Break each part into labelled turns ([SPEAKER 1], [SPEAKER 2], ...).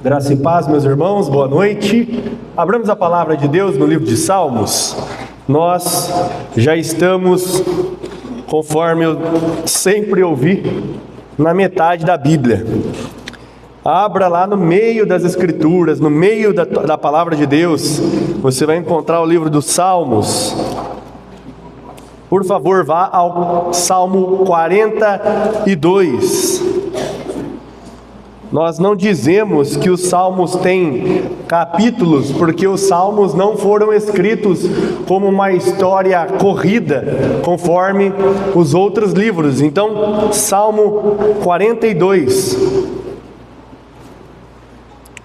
[SPEAKER 1] Graça e paz, meus irmãos, boa noite. Abramos a palavra de Deus no livro de Salmos. Nós já estamos, conforme eu sempre ouvi, na metade da Bíblia. Abra lá no meio das Escrituras, no meio da palavra de Deus, você vai encontrar o livro dos Salmos. Por favor, vá ao Salmo 42. Nós não dizemos que os salmos têm capítulos, porque os salmos não foram escritos como uma história corrida, conforme os outros livros. Então, Salmo 42.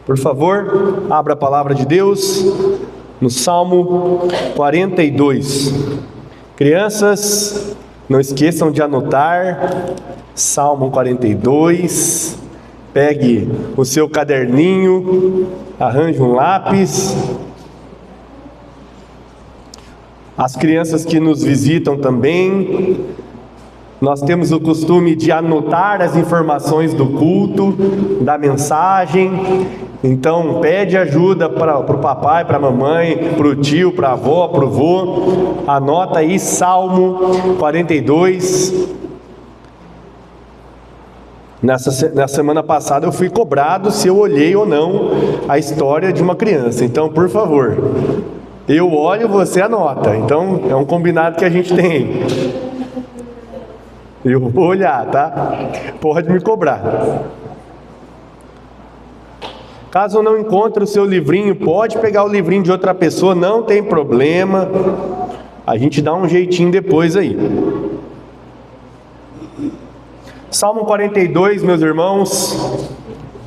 [SPEAKER 1] Por favor, abra a palavra de Deus no Salmo 42. Crianças, não esqueçam de anotar, Salmo 42. Pegue o seu caderninho, arranje um lápis. As crianças que nos visitam também, nós temos o costume de anotar as informações do culto, da mensagem. Então, pede ajuda para o papai, para a mamãe, para o tio, para a avó, para o vô. Anota aí Salmo 42. Na semana passada eu fui cobrado se eu olhei ou não a história de uma criança. Então, por favor, eu olho, você anota. Então, é um combinado que a gente tem. Eu vou olhar, tá? Pode me cobrar. Caso eu não encontre o seu livrinho, pode pegar o livrinho de outra pessoa, não tem problema. A gente dá um jeitinho depois aí. Salmo 42, meus irmãos,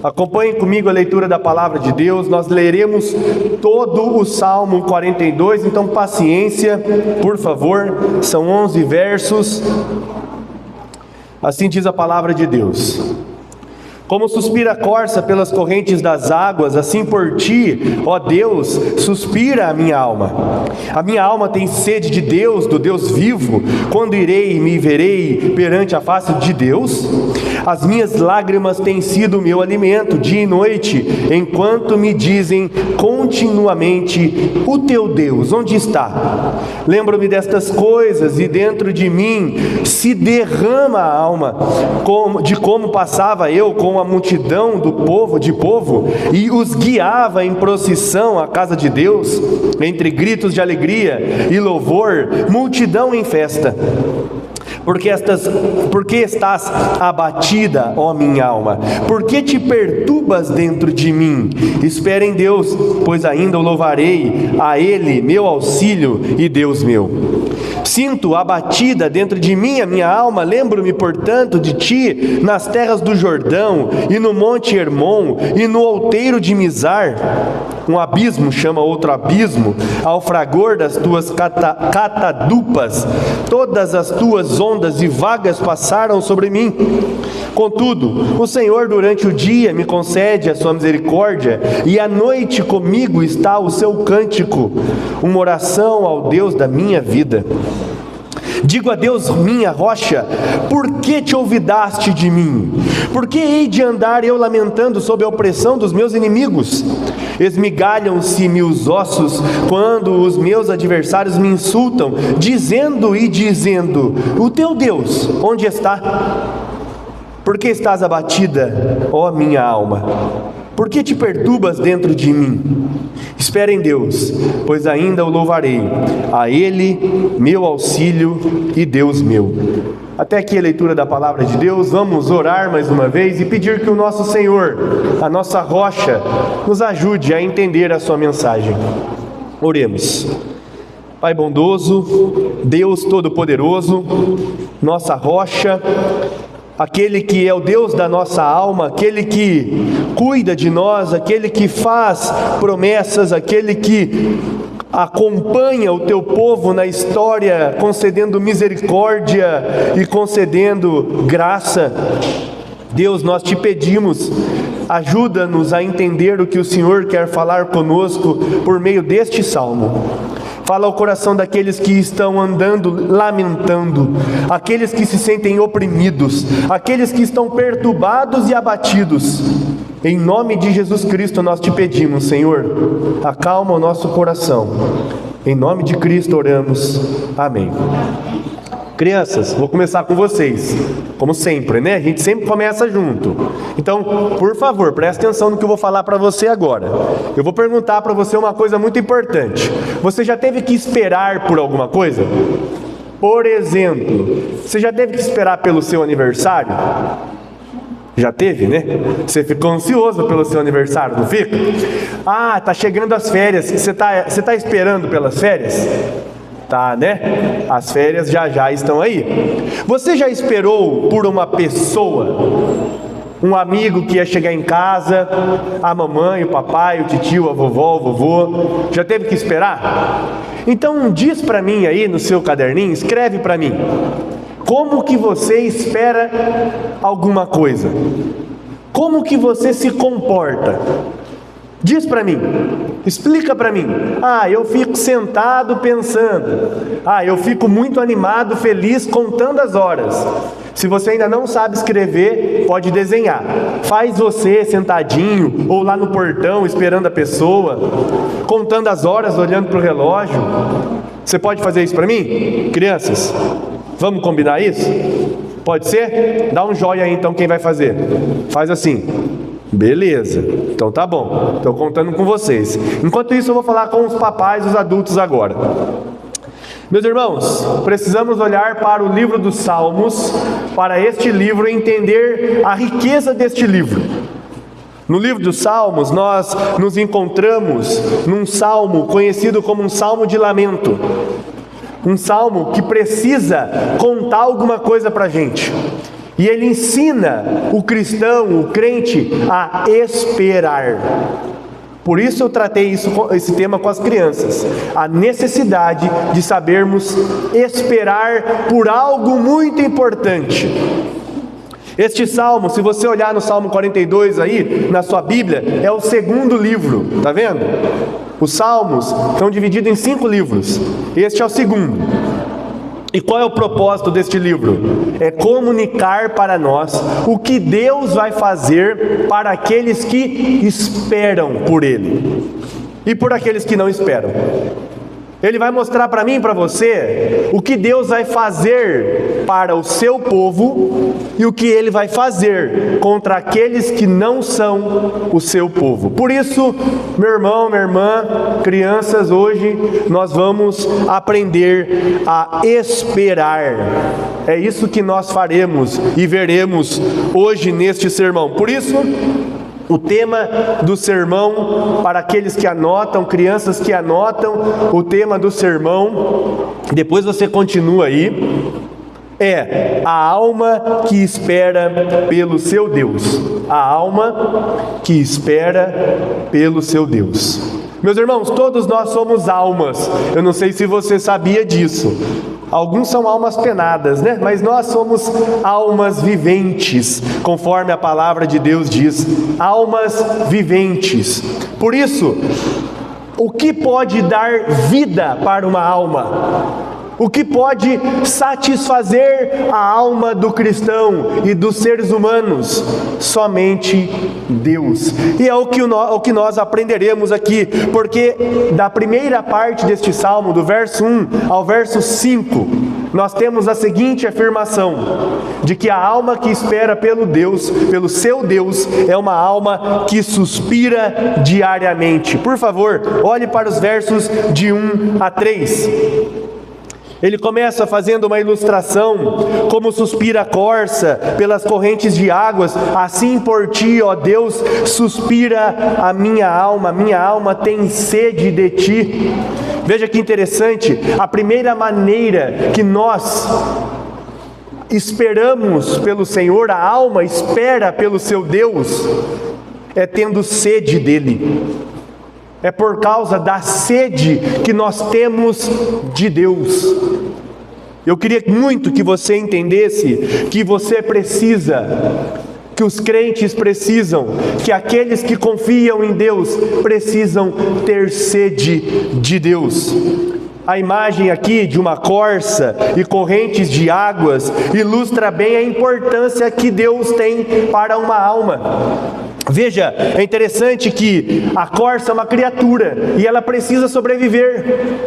[SPEAKER 1] acompanhem comigo a leitura da palavra de Deus. Nós leremos todo o Salmo 42, então paciência, por favor. São 11 versos. Assim diz a palavra de Deus: Como suspira a corça pelas correntes das águas, assim por ti, ó Deus, suspira a minha alma. A minha alma tem sede de Deus, do Deus vivo. Quando irei e me verei perante a face de Deus? As minhas lágrimas têm sido o meu alimento, dia e noite, enquanto me dizem continuamente: o teu Deus, onde está? Lembro-me destas coisas, e dentro de mim se derrama a alma, de como passava eu com a multidão do povo, e os guiava em procissão à casa de Deus, entre gritos de alegria e louvor, multidão em festa. Porque estás abatida, ó minha alma? Por que te perturbas dentro de mim? Espera em Deus, pois ainda o louvarei, a Ele, meu auxílio e Deus meu. Sinto abatida dentro de mim a minha alma, lembro-me, portanto, de ti nas terras do Jordão, e no monte Hermon, e no outeiro de Mizar. Um abismo chama outro abismo, ao fragor das tuas catadupas, todas as tuas ondas e vagas passaram sobre mim. Contudo, o Senhor durante o dia me concede a sua misericórdia, e à noite comigo está o seu cântico, uma oração ao Deus da minha vida. Digo a Deus, minha rocha: por que te olvidaste de mim? Por que hei de andar eu lamentando sob a opressão dos meus inimigos? Esmigalham-se-me os ossos quando os meus adversários me insultam, dizendo: o teu Deus, onde está? Por que estás abatida, ó minha alma? Por que te perturbas dentro de mim? Espera em Deus, pois ainda o louvarei, a Ele, meu auxílio e Deus meu. Até aqui a leitura da palavra de Deus. Vamos orar mais uma vez e pedir que o nosso Senhor, a nossa rocha, nos ajude a entender a sua mensagem. Oremos. Pai bondoso, Deus todo-poderoso, nossa rocha, aquele que é o Deus da nossa alma, aquele que cuida de nós, aquele que faz promessas, aquele que acompanha o teu povo na história, concedendo misericórdia e concedendo graça. Deus, nós te pedimos, ajuda-nos a entender o que o Senhor quer falar conosco por meio deste salmo. Fala ao coração daqueles que estão andando, lamentando, aqueles que se sentem oprimidos, aqueles que estão perturbados e abatidos. Em nome de Jesus Cristo nós te pedimos, Senhor, acalma o nosso coração. Em nome de Cristo oramos. Amém. Crianças, vou começar com vocês, como sempre, né? A gente sempre começa junto. Então, por favor, preste atenção no que eu vou falar para você agora. Eu vou perguntar para você uma coisa muito importante. Você já teve que esperar por alguma coisa? Por exemplo, você já teve que esperar pelo seu aniversário? Já teve, né? Você ficou ansioso pelo seu aniversário, não fica? Ah, tá chegando as férias. Você tá esperando pelas férias? Tá, né? As férias já estão aí. Você já esperou por uma pessoa? Um amigo que ia chegar em casa, a mamãe, o papai, o tio, a vovó, o vovô. Já teve que esperar? Então diz para mim aí no seu caderninho, escreve para mim. Como que você espera alguma coisa? Como que você se comporta? Diz para mim, explica para mim. Ah, eu fico sentado pensando. Ah, eu fico muito animado, feliz, contando as horas. Se você ainda não sabe escrever, pode desenhar. Faz você sentadinho, ou lá no portão, esperando a pessoa, contando as horas, olhando para o relógio. Você pode fazer isso para mim? Crianças, vamos combinar isso? Pode ser? Dá um joinha aí então quem vai fazer. Faz assim. Beleza, então tá bom, estou contando com vocês. Enquanto isso eu vou falar com os papais, os adultos agora. Meus irmãos, precisamos olhar para o livro dos Salmos, para este livro, e entender a riqueza deste livro. No livro dos Salmos nós nos encontramos num salmo conhecido como um salmo de lamento. Um salmo que precisa contar alguma coisa para a gente. E ele ensina o cristão, o crente, a esperar. Por isso eu tratei esse tema com as crianças. A necessidade de sabermos esperar por algo muito importante. Este salmo, se você olhar no Salmo 42 aí, na sua Bíblia, é o segundo livro, tá vendo? Os salmos são divididos em 5 livros. Este é o segundo. E qual é o propósito deste livro? É comunicar para nós o que Deus vai fazer para aqueles que esperam por Ele e por aqueles que não esperam. Ele vai mostrar para mim e para você o que Deus vai fazer para o seu povo e o que Ele vai fazer contra aqueles que não são o seu povo. Por isso, meu irmão, minha irmã, crianças, hoje nós vamos aprender a esperar. É isso que nós faremos e veremos hoje neste sermão. Por isso, o tema do sermão, para aqueles que anotam, crianças que anotam, o tema do sermão, depois você continua aí, é a alma que espera pelo seu Deus. A alma que espera pelo seu Deus. Meus irmãos, todos nós somos almas. Eu não sei se você sabia disso. Alguns são almas penadas, né? Mas nós somos almas viventes, conforme a palavra de Deus diz. Almas viventes. Por isso, o que pode dar vida para uma alma? O que pode satisfazer a alma do cristão e dos seres humanos? Somente Deus. E é o que nós aprenderemos aqui, porque da primeira parte deste salmo, do verso 1 ao verso 5, nós temos a seguinte afirmação, de que a alma que espera pelo seu Deus, é uma alma que suspira diariamente. Por favor, olhe para os versos de 1 a 3. Ele começa fazendo uma ilustração, como suspira a corça pelas correntes de águas, assim por ti, ó Deus, suspira a minha alma tem sede de ti. Veja que interessante, a primeira maneira que nós esperamos pelo Senhor, a alma espera pelo seu Deus, é tendo sede dele. É por causa da sede que nós temos de Deus. Eu queria muito que você entendesse que você precisa, que os crentes precisam, que aqueles que confiam em Deus precisam ter sede de Deus. A imagem aqui de uma corça e correntes de águas ilustra bem a importância que Deus tem para uma alma. Veja, é interessante que a corça é uma criatura e ela precisa sobreviver.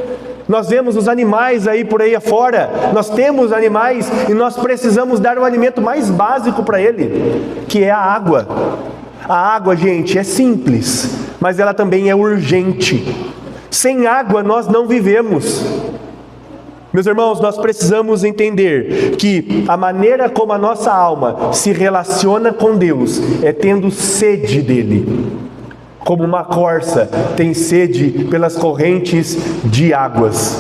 [SPEAKER 1] Nós vemos os animais aí por aí afora, nós temos animais e nós precisamos dar o alimento mais básico para ele, que é a água. A água, gente, é simples, mas ela também é urgente. Sem água nós não vivemos. Meus irmãos, nós precisamos entender que a maneira como a nossa alma se relaciona com Deus é tendo sede dele. Como uma corça tem sede pelas correntes de águas.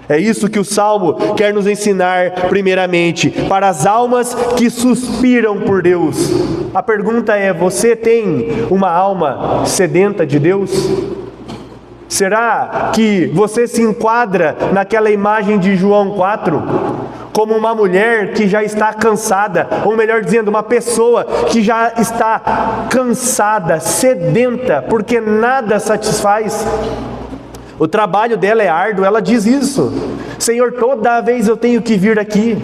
[SPEAKER 1] É isso que o Salmo quer nos ensinar primeiramente, para as almas que suspiram por Deus. A pergunta é: você tem uma alma sedenta de Deus? Será que você se enquadra naquela imagem de João 4? Como uma mulher que já está cansada, ou melhor dizendo, uma pessoa que já está cansada, sedenta, porque nada satisfaz. O trabalho dela é árduo, ela diz isso. Senhor, toda vez eu tenho que vir aqui.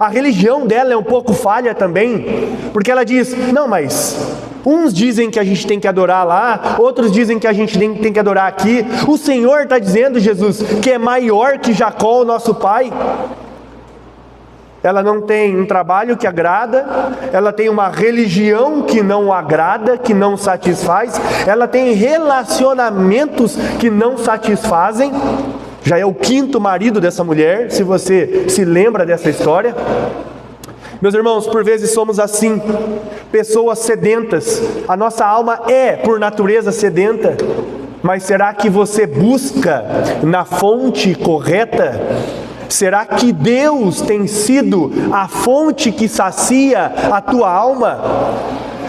[SPEAKER 1] A religião dela é um pouco falha também, porque ela diz: não, mas uns dizem que a gente tem que adorar lá, outros dizem que a gente tem que adorar aqui. O Senhor está dizendo, Jesus, que é maior que Jacó, o nosso pai. Ela não tem um trabalho que agrada, ela tem uma religião que não agrada, que não satisfaz, ela tem relacionamentos que não satisfazem. Já é o 5º marido dessa mulher, se você se lembra dessa história. Meus irmãos, por vezes somos assim, pessoas sedentas. A nossa alma é, por natureza, sedenta. Mas será que você busca na fonte correta? Será que Deus tem sido a fonte que sacia a tua alma?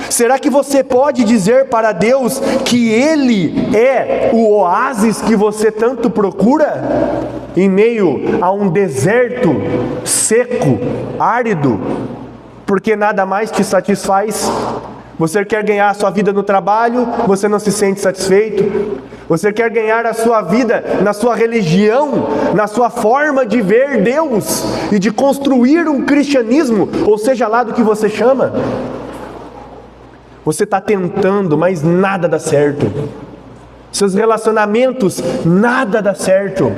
[SPEAKER 1] Será que você pode dizer para Deus que Ele é o oásis que você tanto procura? Em meio a um deserto seco, árido, porque nada mais te satisfaz. Você quer ganhar a sua vida no trabalho, você não se sente satisfeito. Você quer ganhar a sua vida na sua religião, na sua forma de ver Deus e de construir um cristianismo, ou seja lá do que você chama. Você está tentando, mas nada dá certo. Seus relacionamentos, nada dá certo.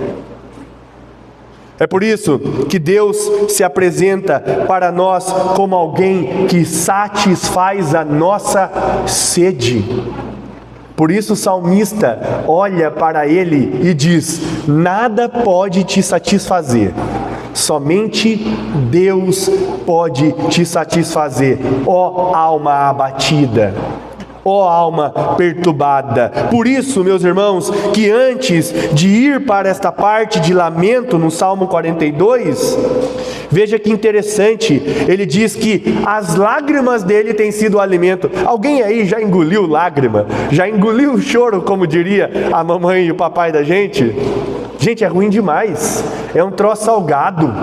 [SPEAKER 1] É por isso que Deus se apresenta para nós como alguém que satisfaz a nossa sede. Por isso o salmista olha para ele e diz: nada pode te satisfazer, somente Deus pode te satisfazer, ó alma abatida, ó alma perturbada. Por isso, meus irmãos, que antes de ir para esta parte de lamento no Salmo 42, veja que interessante, ele diz que as lágrimas dele têm sido o alimento. Alguém aí já engoliu lágrima? Já engoliu o choro, como diria a mamãe e o papai da gente? Gente, é ruim demais, é um troço salgado,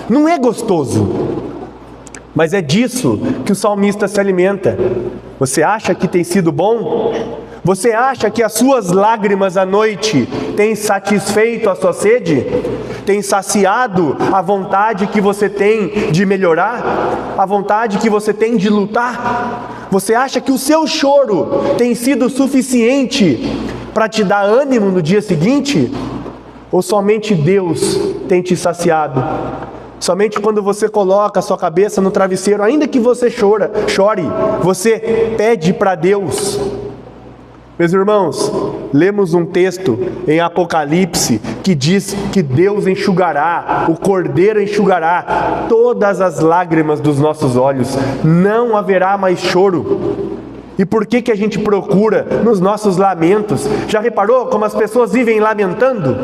[SPEAKER 1] não é gostoso. Mas é disso que o salmista se alimenta. Você acha que tem sido bom? Você acha que as suas lágrimas à noite têm satisfeito a sua sede? Tem saciado a vontade que você tem de melhorar? A vontade que você tem de lutar? Você acha que o seu choro tem sido suficiente para te dar ânimo no dia seguinte? Ou somente Deus tem te saciado? Somente quando você coloca a sua cabeça no travesseiro, ainda que você chore, você pede para Deus. Meus irmãos, lemos um texto em Apocalipse que diz que Deus enxugará, o Cordeiro enxugará todas as lágrimas dos nossos olhos, não haverá mais choro. E por que a gente procura nos nossos lamentos? Já reparou como as pessoas vivem lamentando?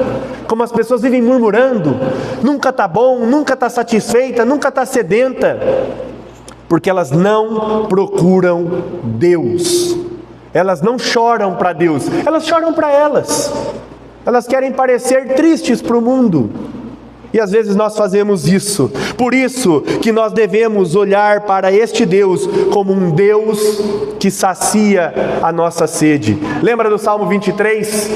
[SPEAKER 1] Como as pessoas vivem murmurando? Nunca está bom, nunca está satisfeita, nunca está sedenta. Porque elas não procuram Deus. Elas não choram para Deus, elas choram para elas. Elas querem parecer tristes para o mundo. E às vezes nós fazemos isso. Por isso que nós devemos olhar para este Deus como um Deus que sacia a nossa sede. Lembra do Salmo 23?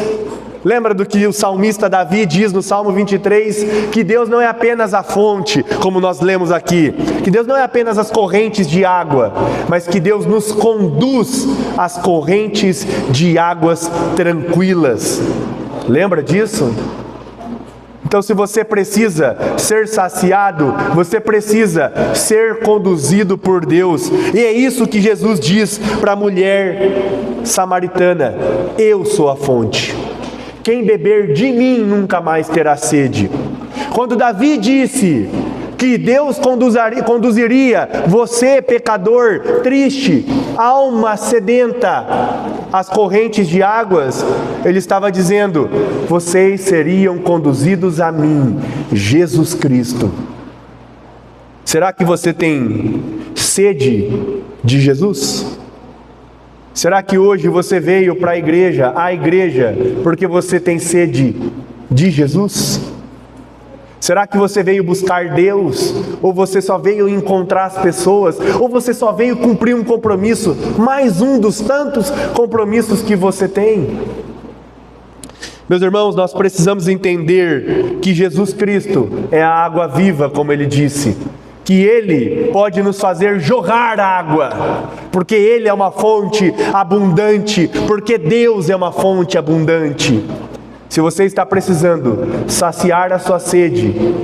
[SPEAKER 1] Lembra do que o salmista Davi diz no Salmo 23? Que Deus não é apenas a fonte, como nós lemos aqui. Que Deus não é apenas as correntes de água, mas que Deus nos conduz às correntes de águas tranquilas. Lembra disso? Então, se você precisa ser saciado, você precisa ser conduzido por Deus. E é isso que Jesus diz para a mulher samaritana: eu sou a fonte. Quem beber de mim nunca mais terá sede. Quando Davi disse que Deus conduziria você, pecador, triste, alma sedenta, às correntes de águas, ele estava dizendo: vocês seriam conduzidos a mim, Jesus Cristo. Será que você tem sede de Jesus? Será que hoje você veio para a igreja, porque você tem sede de Jesus? Será que você veio buscar Deus? Ou você só veio encontrar as pessoas? Ou você só veio cumprir um compromisso? Mais um dos tantos compromissos que você tem? Meus irmãos, nós precisamos entender que Jesus Cristo é a água viva, como Ele disse. Que Ele pode nos fazer jorrar água, porque Ele é uma fonte abundante, porque Deus é uma fonte abundante. Se você está precisando saciar a sua sede,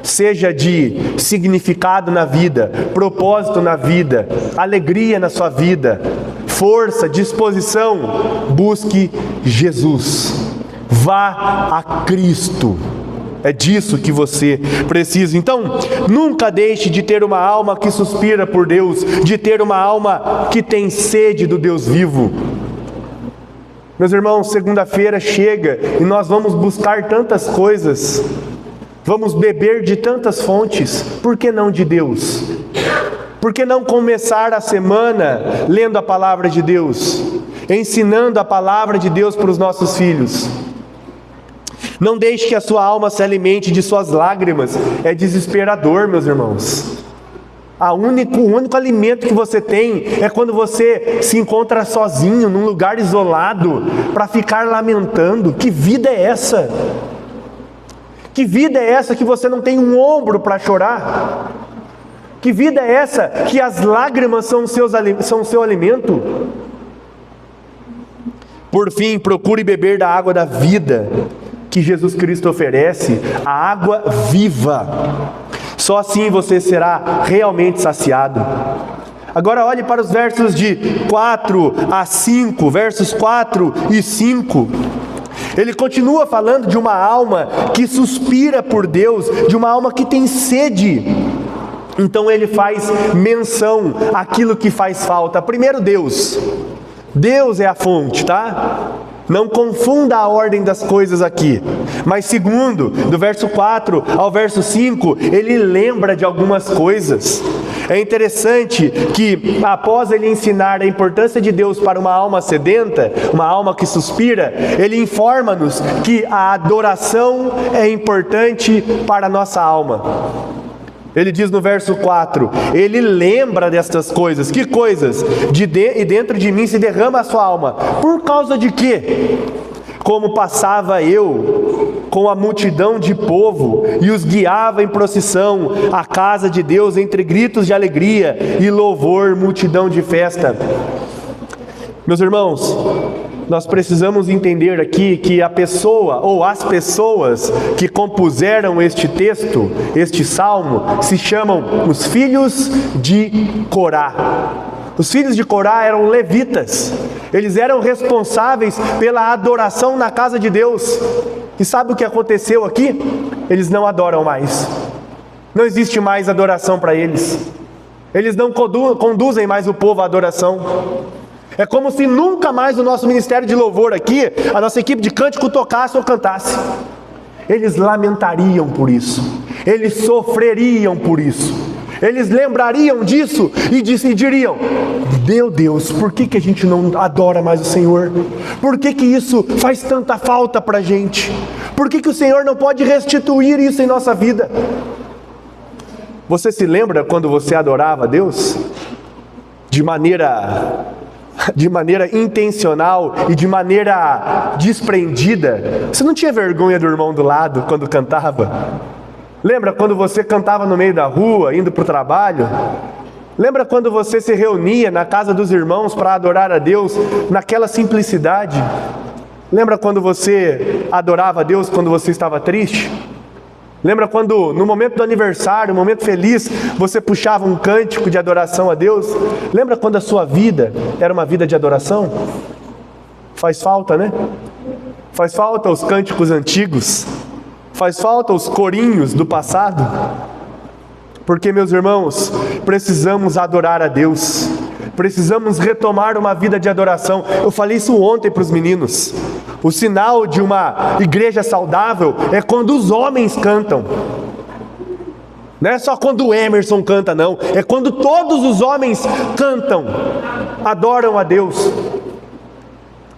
[SPEAKER 1] seja de significado na vida, propósito na vida, alegria na sua vida, força, disposição, busque Jesus. Vá a Cristo. É disso que você precisa. Então, nunca deixe de ter uma alma que suspira por Deus, de ter uma alma que tem sede do Deus vivo. Meus irmãos, segunda-feira chega e nós vamos buscar tantas coisas, vamos beber de tantas fontes, por que não de Deus? Por que não começar a semana lendo a palavra de Deus, ensinando a palavra de Deus para os nossos filhos? Não deixe que a sua alma se alimente de suas lágrimas. É desesperador, meus irmãos. O único alimento que você tem é quando você se encontra sozinho, num lugar isolado, para ficar lamentando. Que vida é essa? Que vida é essa que você não tem um ombro para chorar? Que vida é essa que as lágrimas são o seu alimento? Por fim, procure beber da água da vida que Jesus Cristo oferece, a água viva. Só assim você será realmente saciado. Agora olhe para os versos de 4 a 5, versos 4 e 5. Ele continua falando de uma alma que suspira por Deus, de uma alma que tem sede. Então ele faz menção àquilo que faz falta. Primeiro, Deus. Deus é a fonte, tá? Não confunda a ordem das coisas aqui. Mas segundo, do verso 4 ao verso 5, ele lembra de algumas coisas. É interessante que, após ele ensinar a importância de Deus para uma alma sedenta, uma alma que suspira, ele informa-nos que a adoração é importante para a nossa alma. Ele diz no verso 4, ele lembra destas coisas. Que coisas? E dentro de mim se derrama a sua alma. Por causa de quê? Como passava eu com a multidão de povo e os guiava em procissão à casa de Deus entre gritos de alegria e louvor, multidão de festa. Meus irmãos, nós precisamos entender aqui que a pessoa ou as pessoas que compuseram este texto, este salmo, se chamam os filhos de Corá. Os filhos de Corá eram levitas. Eles eram responsáveis pela adoração na casa de Deus. E sabe o que aconteceu aqui? Eles não adoram mais. Não existe mais adoração para eles. Eles não conduzem mais o povo à adoração. É como se nunca mais o nosso ministério de louvor aqui, a nossa equipe de cântico tocasse ou cantasse. Eles lamentariam por isso. Eles sofreriam por isso. Eles lembrariam disso e diriam: meu Deus, por que a gente não adora mais o Senhor? Por que isso faz tanta falta para a gente? Por que o Senhor não pode restituir isso em nossa vida? Você se lembra quando você adorava a Deus? De maneira de maneira intencional e de maneira desprendida? Você não tinha vergonha do irmão do lado quando cantava? Lembra quando você cantava no meio da rua, indo para o trabalho? Lembra quando você se reunia na casa dos irmãos para adorar a Deus naquela simplicidade? Lembra quando você adorava a Deus quando você estava triste? Lembra quando, no momento do aniversário, no momento feliz, você puxava um cântico de adoração a Deus? Lembra quando a sua vida era uma vida de adoração? Faz falta, né? Faz falta os cânticos antigos. Faz falta os corinhos do passado. Porque, meus irmãos, precisamos adorar a Deus. Precisamos retomar uma vida de adoração. Eu falei isso ontem para os meninos. O sinal de uma igreja saudável é quando os homens cantam. Não é só quando o Emerson canta, não. É quando todos os homens cantam, adoram a Deus.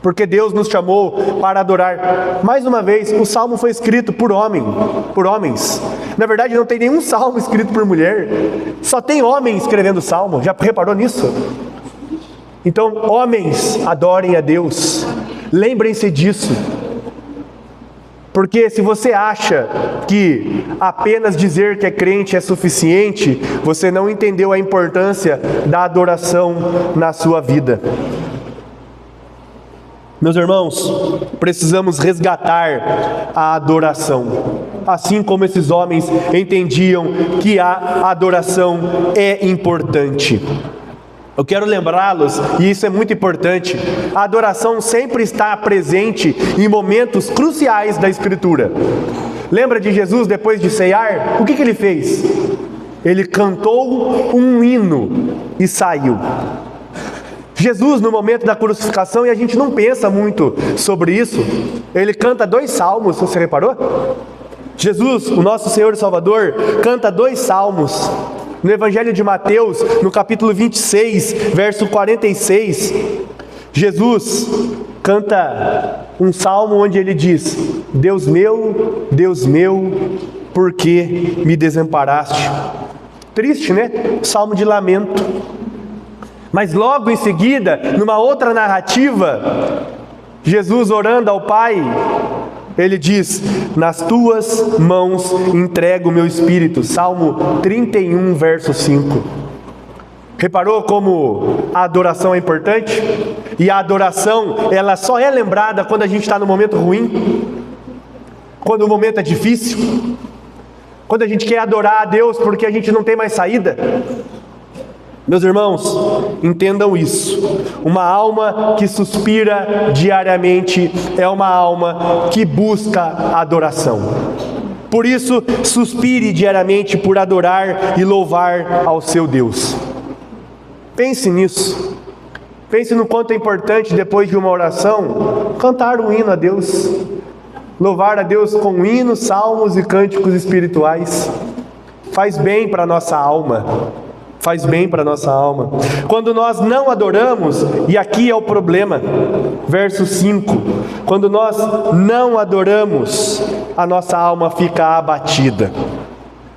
[SPEAKER 1] Porque Deus nos chamou para adorar. Mais uma vez, o salmo foi escrito por homens. Na verdade, não tem nenhum salmo escrito por mulher. Só tem homem escrevendo salmo. Já reparou nisso? Então, homens, adorem a Deus. Lembrem-se disso. Porque se você acha que apenas dizer que é crente é suficiente, você não entendeu a importância da adoração na sua vida. Meus irmãos, precisamos resgatar a adoração, assim como esses homens entendiam que a adoração é importante. Eu quero lembrá-los, e isso é muito importante, a adoração sempre está presente em momentos cruciais da Escritura. Lembra de Jesus depois de ceiar? O que ele fez? Ele cantou um hino e saiu. Jesus, no momento da crucificação, e a gente não pensa muito sobre isso, ele canta 2 salmos, você reparou? Jesus, o nosso Senhor e Salvador, canta 2 salmos. No Evangelho de Mateus, no capítulo 26, verso 46, Jesus canta um salmo onde ele diz: Deus meu, por que me desamparaste? Triste, né? Salmo de lamento. Mas logo em seguida, numa outra narrativa, Jesus orando ao Pai, ele diz: nas tuas mãos entrego o meu espírito. Salmo 31, verso 5. Reparou como a adoração é importante? E a adoração, ela só é lembrada quando a gente está no momento ruim, quando o momento é difícil, quando a gente quer adorar a Deus porque a gente não tem mais saída. Meus irmãos, entendam isso. Uma alma que suspira diariamente é uma alma que busca adoração. Por isso, suspire diariamente por adorar e louvar ao seu Deus. Pense nisso. Pense no quanto é importante, depois de uma oração, cantar um hino a Deus. Louvar a Deus com hinos, salmos e cânticos espirituais. Faz bem para a nossa alma. Faz bem para a nossa alma. Quando nós não adoramos, e aqui é o problema, verso 5, quando nós não adoramos, a nossa alma fica abatida,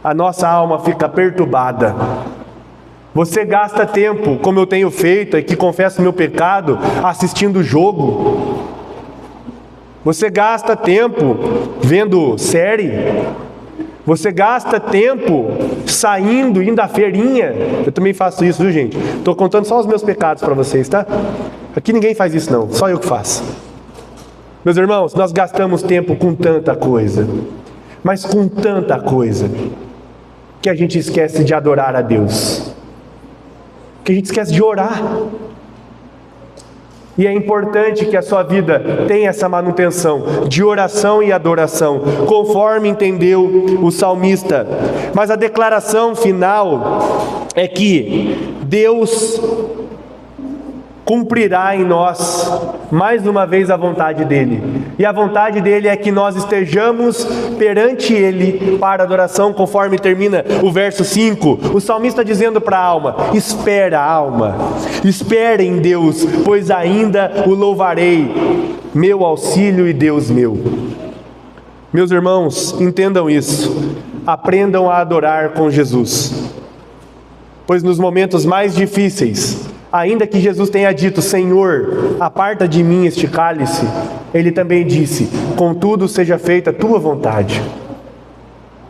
[SPEAKER 1] a nossa alma fica perturbada. Você gasta tempo, como eu tenho feito, aqui confesso meu pecado, assistindo o jogo. Você gasta tempo vendo série. Você gasta tempo saindo, indo à feirinha. Eu também faço isso, viu, gente? Estou contando só os meus pecados para vocês, tá? Aqui ninguém faz isso não, só eu que faço. Meus irmãos, nós gastamos tempo com tanta coisa, mas com tanta coisa, que a gente esquece de adorar a Deus, que a gente esquece de orar. E é importante que a sua vida tenha essa manutenção de oração e adoração, conforme entendeu o salmista. Mas a declaração final é que Deus cumprirá em nós, mais uma vez, a vontade dEle. E a vontade dEle é que nós estejamos perante Ele para adoração, conforme termina o verso 5. O salmista dizendo para a alma: espera, alma, espera em Deus, pois ainda o louvarei, meu auxílio e Deus meu. Meus irmãos, entendam isso. Aprendam a adorar com Jesus, pois nos momentos mais difíceis, Ainda que Jesus tenha dito: Senhor, aparta de mim este cálice, ele também disse: contudo seja feita a tua vontade.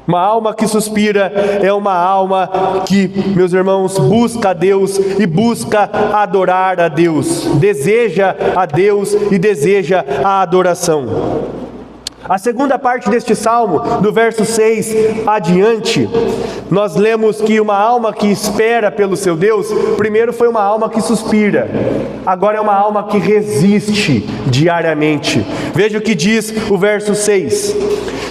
[SPEAKER 1] Uma alma que suspira é uma alma que, meus irmãos, busca a Deus e busca adorar a Deus, deseja a Deus e deseja a adoração. A segunda parte deste salmo, do verso 6 adiante, nós lemos que uma alma que espera pelo seu Deus, primeiro foi uma alma que suspira, agora é uma alma que resiste diariamente. Veja o que diz o verso 6: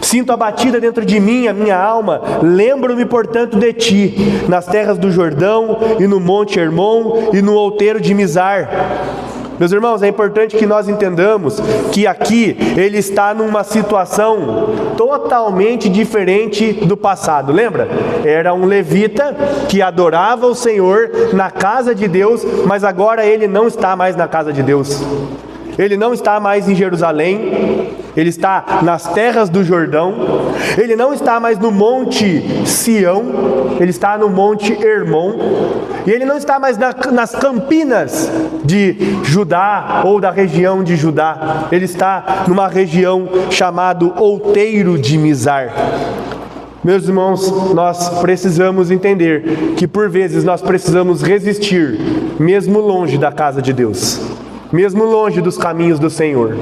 [SPEAKER 1] sinto abatida dentro de mim a minha alma, lembro-me portanto de ti, nas terras do Jordão e no monte Hermon e no outeiro de Mizar. Meus irmãos, é importante que nós entendamos que aqui ele está numa situação totalmente diferente do passado. Lembra? Era um levita que adorava o Senhor na casa de Deus, mas agora ele não está mais na casa de Deus. Ele não está mais em Jerusalém, ele está nas terras do Jordão, ele não está mais no monte Sião, ele está no monte Hermon, e ele não está mais nas campinas de Judá ou da região de Judá, ele está numa região chamada Outeiro de Mizar. Meus irmãos, nós precisamos entender que por vezes nós precisamos resistir, mesmo longe da casa de Deus, mesmo longe dos caminhos do Senhor.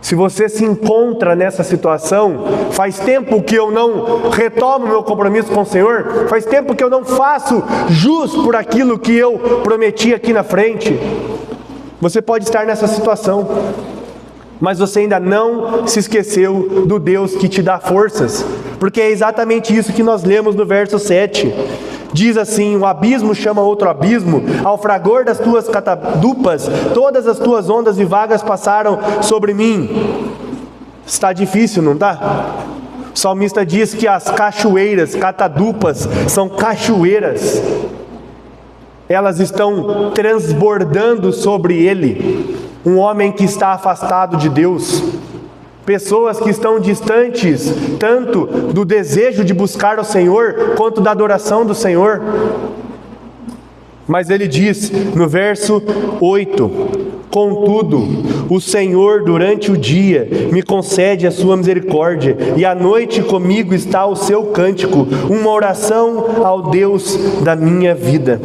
[SPEAKER 1] Se você se encontra nessa situação, faz tempo que eu não retomo meu compromisso com o Senhor, faz tempo que eu não faço jus por aquilo que eu prometi aqui na frente, você pode estar nessa situação, mas você ainda não se esqueceu do Deus que te dá forças, porque é exatamente isso que nós lemos no verso 7. Diz assim: um abismo chama outro abismo, ao fragor das tuas catadupas, todas as tuas ondas e vagas passaram sobre mim. Está difícil, não está? O salmista diz que as cachoeiras, catadupas, são cachoeiras. Elas estão transbordando sobre ele. Um homem que está afastado de Deus. Pessoas que estão distantes tanto do desejo de buscar o Senhor, quanto da adoração do Senhor. Mas ele diz no verso 8: contudo, o Senhor durante o dia me concede a sua misericórdia, e à noite comigo está o seu cântico, uma oração ao Deus da minha vida.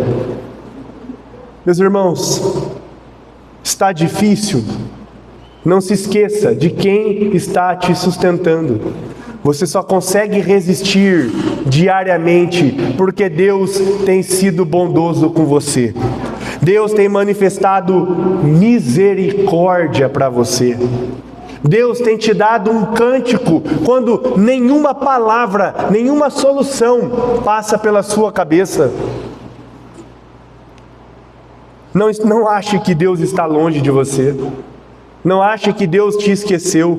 [SPEAKER 1] Meus irmãos, está difícil? Não se esqueça de quem está te sustentando. Você só consegue resistir diariamente porque Deus tem sido bondoso com você. Deus tem manifestado misericórdia para você. Deus tem te dado um cântico quando nenhuma palavra, nenhuma solução passa pela sua cabeça. Não ache que Deus está longe de você. Não ache que Deus te esqueceu.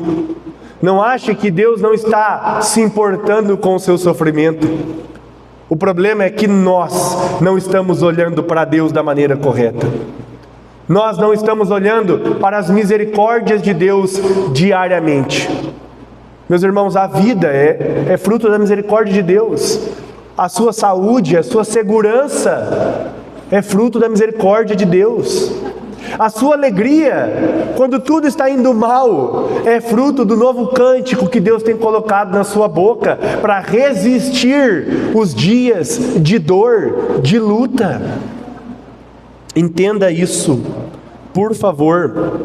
[SPEAKER 1] Não ache que Deus não está se importando com o seu sofrimento. O problema é que nós não estamos olhando para Deus da maneira correta. Nós não estamos olhando para as misericórdias de Deus diariamente. Meus irmãos, a vida é fruto da misericórdia de Deus. A sua saúde, a sua segurança é fruto da misericórdia de Deus. A sua alegria, quando tudo está indo mal, é fruto do novo cântico que Deus tem colocado na sua boca para resistir os dias de dor, de luta. Entenda isso, por favor.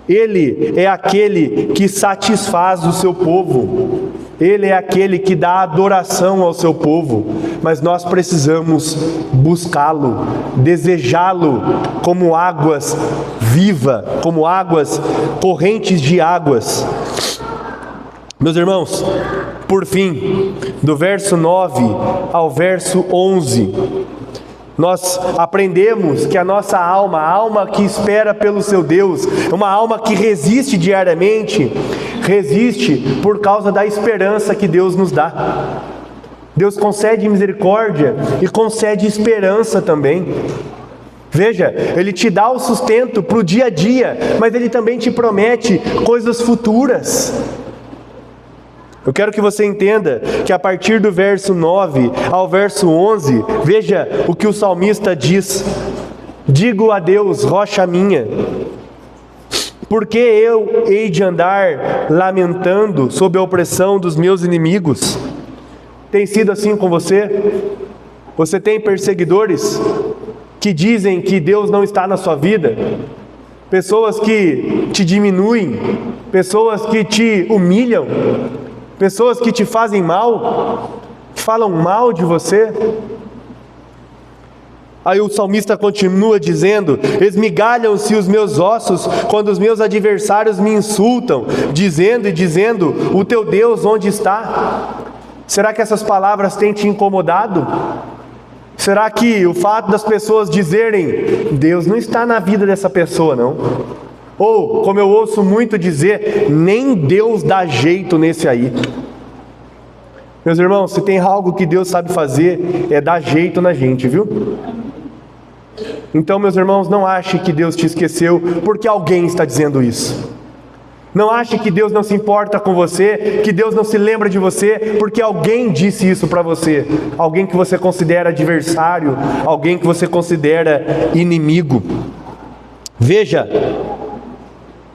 [SPEAKER 1] Ele é aquele que satisfaz o seu povo. Ele é aquele que dá adoração ao seu povo, mas nós precisamos buscá-lo, desejá-lo como águas vivas, como águas, correntes de águas. Meus irmãos, por fim, do verso 9 ao verso 11, nós aprendemos que a nossa alma, a alma que espera pelo seu Deus, é uma alma que resiste diariamente, resiste por causa da esperança que Deus nos dá. Deus concede misericórdia e concede esperança também. Veja, Ele te dá o sustento para o dia a dia, mas Ele também te promete coisas futuras. Eu quero que você entenda que a partir do verso 9 ao verso 11, veja o que o salmista diz. Digo a Deus, rocha minha, por que eu hei de andar lamentando sob a opressão dos meus inimigos? Tem sido assim com você? Você tem perseguidores que dizem que Deus não está na sua vida? Pessoas que te diminuem, pessoas que te humilham, pessoas que te fazem mal, que falam mal de você? Aí o salmista continua dizendo: esmigalham-se os meus ossos quando os meus adversários me insultam, dizendo, o teu Deus onde está? Será que essas palavras têm te incomodado? Será que o fato das pessoas dizerem, Deus não está na vida dessa pessoa não? Ou, como eu ouço muito dizer, nem Deus dá jeito nesse aí. Meus irmãos, se tem algo que Deus sabe fazer, é dar jeito na gente, viu? Então, meus irmãos, não ache que Deus te esqueceu porque alguém está dizendo isso. Não ache que Deus não se importa com você, que Deus não se lembra de você porque alguém disse isso para você. Alguém que você considera adversário, alguém que você considera inimigo. Veja,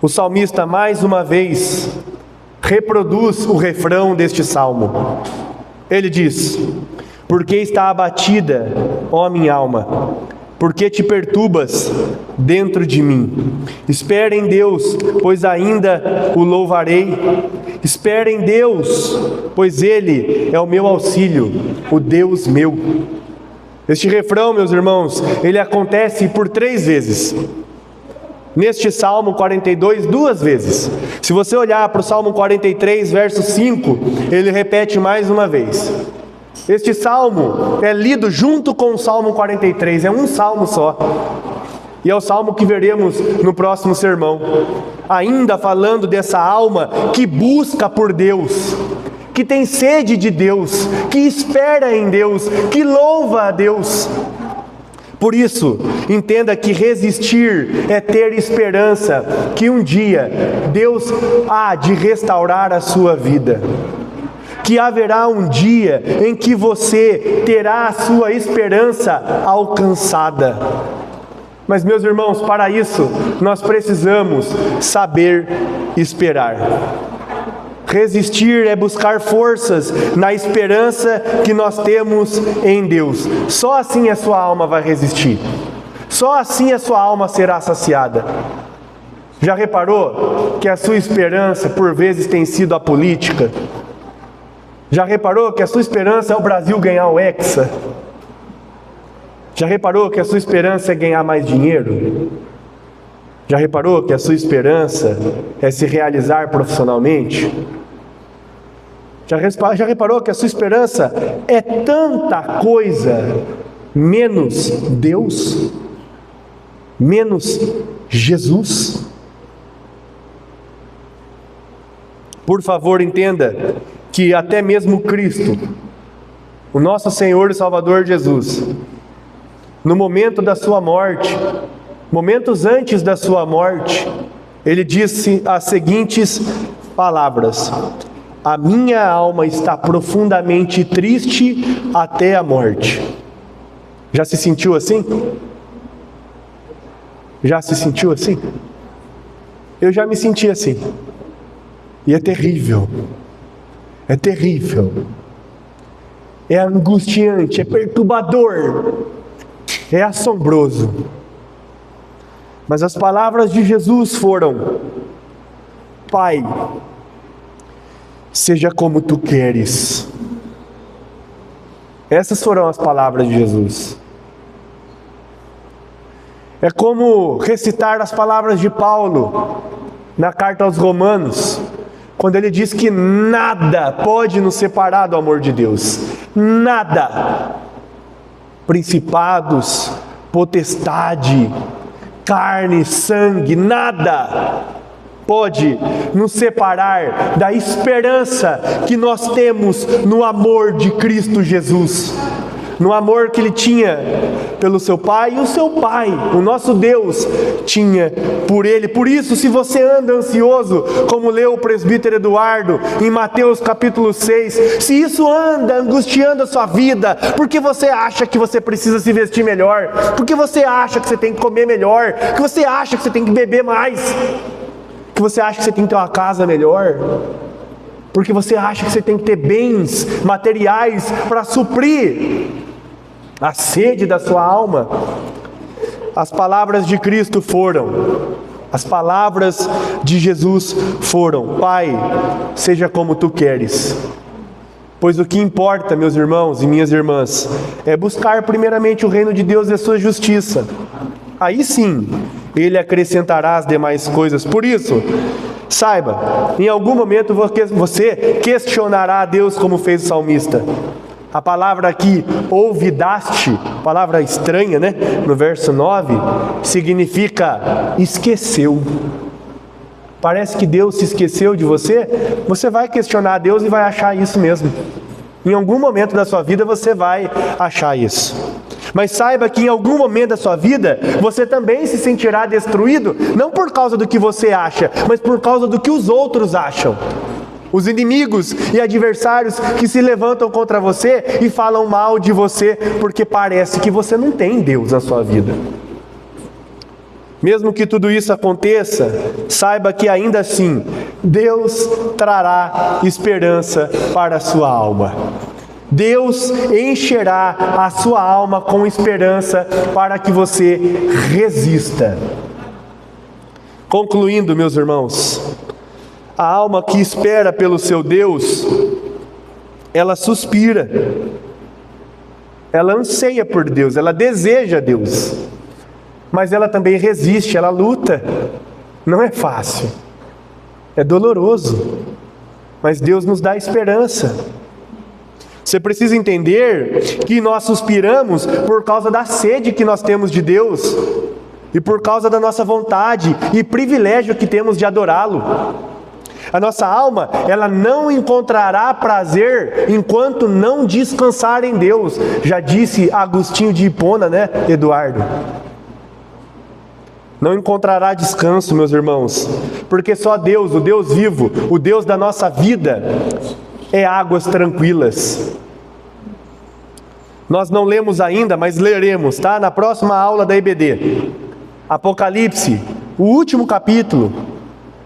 [SPEAKER 1] o salmista mais uma vez reproduz o refrão deste salmo. Ele diz: por que está abatida, ó minha alma? Por que te perturbas dentro de mim? Espera em Deus, pois ainda o louvarei. Espera em Deus, pois Ele é o meu auxílio, o Deus meu. Este refrão, meus irmãos, ele acontece por 3 vezes. Neste Salmo 42, 2 vezes. Se você olhar para o Salmo 43, verso 5, ele repete mais uma vez. Este salmo é lido junto com o Salmo 43, é um salmo só. E é o salmo que veremos no próximo sermão. Ainda falando dessa alma que busca por Deus, que tem sede de Deus, que espera em Deus, que louva a Deus. Por isso, entenda que resistir é ter esperança que um dia Deus há de restaurar a sua vida. Que haverá um dia em que você terá a sua esperança alcançada. Mas, meus irmãos, para isso, nós precisamos saber esperar. Resistir é buscar forças na esperança que nós temos em Deus. Só assim a sua alma vai resistir. Só assim a sua alma será saciada. Já reparou que a sua esperança, por vezes, tem sido a política? Já reparou que a sua esperança é o Brasil ganhar o Hexa? Já reparou que a sua esperança é ganhar mais dinheiro? Já reparou que a sua esperança é se realizar profissionalmente? Já reparou que a sua esperança é tanta coisa, menos Deus? Menos Jesus? Por favor, entenda que até mesmo Cristo, o nosso Senhor e Salvador Jesus, no momento da sua morte, momentos antes da sua morte, ele disse as seguintes palavras: a minha alma está profundamente triste até a morte. Já se sentiu assim? Já se sentiu assim? Eu já me senti assim. E é terrível. É terrível, é angustiante, é perturbador, é assombroso. Mas as palavras de Jesus foram: Pai, seja como tu queres. Essas foram as palavras de Jesus. É como recitar as palavras de Paulo na carta aos Romanos, quando ele diz que nada pode nos separar do amor de Deus. Nada. Principados, potestade, carne, sangue, nada pode nos separar da esperança que nós temos no amor de Cristo Jesus. no amor que ele tinha pelo seu pai, e o seu pai, o nosso Deus, tinha por ele. Por isso, se você anda ansioso, como leu o presbítero Eduardo em Mateus capítulo 6, se isso anda angustiando a sua vida, porque você acha que você precisa se vestir melhor, porque você acha que você tem que comer melhor, que você acha que você tem que beber mais, que você acha que você tem que ter uma casa melhor, porque você acha que você tem que ter bens materiais para suprir a sede da sua alma. As palavras de Cristo foram, as palavras de Jesus foram: Pai, seja como Tu queres. Pois o que importa, meus irmãos e minhas irmãs, é buscar primeiramente o reino de Deus e a sua justiça. Aí sim, Ele acrescentará as demais coisas. Por isso, saiba, em algum momento você questionará a Deus, como fez o salmista. A palavra aqui, ouvidaste, palavra estranha, né? No verso 9, significa esqueceu. Parece que Deus se esqueceu de você. Você vai questionar a Deus e vai achar isso mesmo. Em algum momento da sua vida você vai achar isso. Mas saiba que em algum momento da sua vida você também se sentirá destruído, não por causa do que você acha, mas por causa do que os outros acham. Os inimigos e adversários que se levantam contra você e falam mal de você, porque parece que você não tem Deus na sua vida. Mesmo que tudo isso aconteça, saiba que ainda assim, Deus trará esperança para a sua alma. Deus encherá a sua alma com esperança para que você resista. Concluindo, meus irmãos, a alma que espera pelo seu Deus, ela suspira, ela anseia por Deus, ela deseja Deus, mas ela também resiste, ela luta. Não é fácil, é doloroso, mas Deus nos dá esperança. Você precisa entender que nós suspiramos por causa da sede que nós temos de Deus e por causa da nossa vontade e privilégio que temos de adorá-lo. A nossa alma, ela não encontrará prazer enquanto não descansar em Deus. Já disse Agostinho de Hipona, né, Eduardo? Não encontrará descanso, meus irmãos, porque só Deus, o Deus vivo, o Deus da nossa vida, é águas tranquilas. Nós não lemos ainda, mas leremos, tá? Na próxima aula da EBD. Apocalipse, o último capítulo,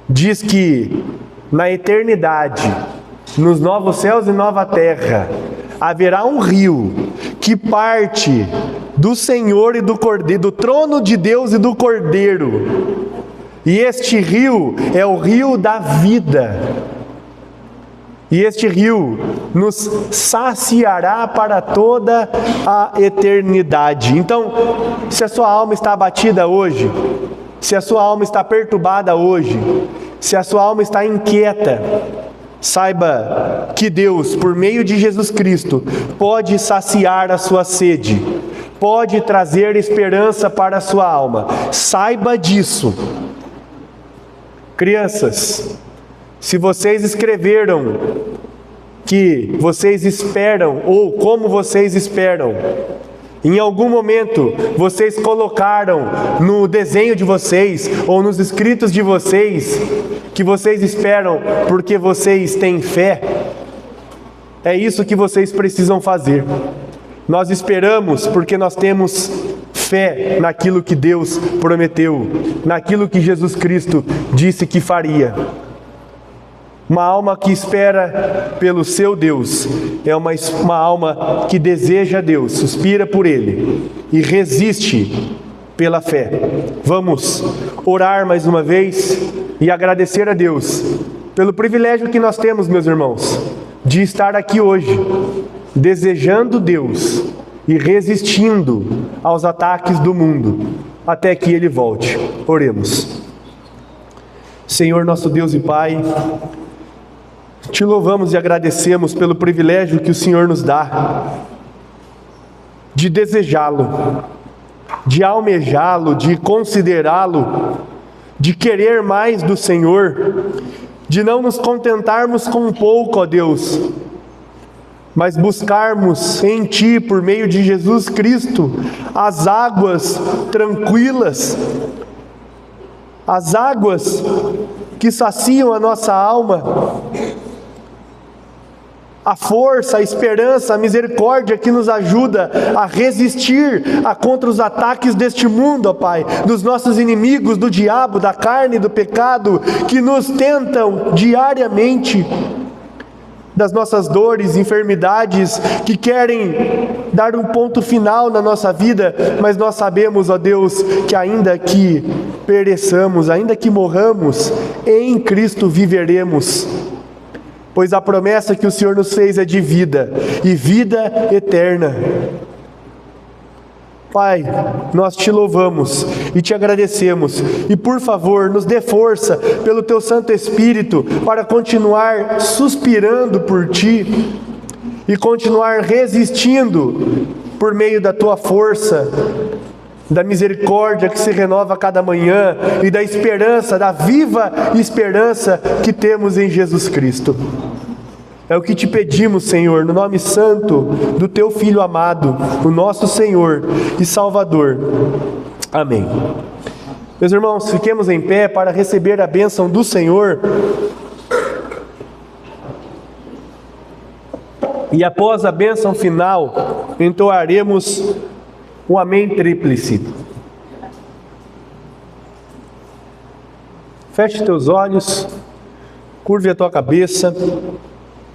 [SPEAKER 1] diz que na eternidade, nos novos céus e nova terra, haverá um rio que parte do Senhor e do Cordeiro, do trono de Deus e do Cordeiro. E este rio é o rio da vida. E este rio nos saciará para toda a eternidade. Então, se a sua alma está abatida hoje, se a sua alma está perturbada hoje, se a sua alma está inquieta, saiba que Deus, por meio de Jesus Cristo, pode saciar a sua sede, pode trazer esperança para a sua alma. Saiba disso. Crianças, se vocês escreveram que vocês esperam, ou como vocês esperam, em algum momento vocês colocaram no desenho de vocês, ou nos escritos de vocês, que vocês esperam porque vocês têm fé, é isso que vocês precisam fazer. Nós esperamos porque nós temos fé naquilo que Deus prometeu, naquilo que Jesus Cristo disse que faria. Uma alma que espera pelo seu Deus é uma alma que deseja Deus, suspira por Ele e resiste pela fé. Vamos orar mais uma vez e agradecer a Deus pelo privilégio que nós temos, meus irmãos, de estar aqui hoje, desejando Deus e resistindo aos ataques do mundo, até que Ele volte. Oremos. Senhor nosso Deus e Pai, te louvamos e agradecemos pelo privilégio que o Senhor nos dá de desejá-lo, de almejá-lo, de considerá-lo, de querer mais do Senhor, de não nos contentarmos com um pouco, ó Deus, mas buscarmos em Ti, por meio de Jesus Cristo, as águas tranquilas, as águas que saciam a nossa alma, a força, a esperança, a misericórdia que nos ajuda a resistir contra os ataques deste mundo, ó Pai, dos nossos inimigos, do diabo, da carne, do pecado, que nos tentam diariamente, das nossas dores, enfermidades, que querem dar um ponto final na nossa vida, mas nós sabemos, ó Deus, que ainda que pereçamos, ainda que morramos, em Cristo viveremos, pois a promessa que o Senhor nos fez é de vida, e vida eterna. Pai, nós te louvamos e te agradecemos, e por favor, nos dê força pelo Teu Santo Espírito para continuar suspirando por Ti e continuar resistindo por meio da Tua força, da misericórdia que se renova a cada manhã e da esperança, da viva esperança que temos em Jesus Cristo. É o que te pedimos, Senhor, no nome santo do Teu Filho amado, o nosso Senhor e Salvador. Amém. Meus irmãos, fiquemos em pé para receber a bênção do Senhor. E após a bênção final, entoaremos o Amém tríplice. Feche teus olhos, curve a tua cabeça,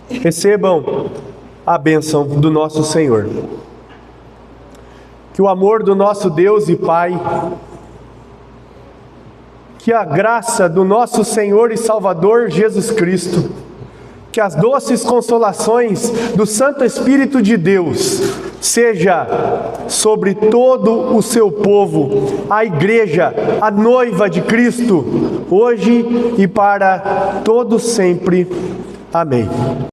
[SPEAKER 1] recebam a bênção do nosso Senhor. Que o amor do nosso Deus e Pai, que a graça do nosso Senhor e Salvador Jesus Cristo, que as doces consolações do Santo Espírito de Deus seja sobre todo o seu povo, a igreja, a noiva de Cristo, hoje e para todos sempre. Amém.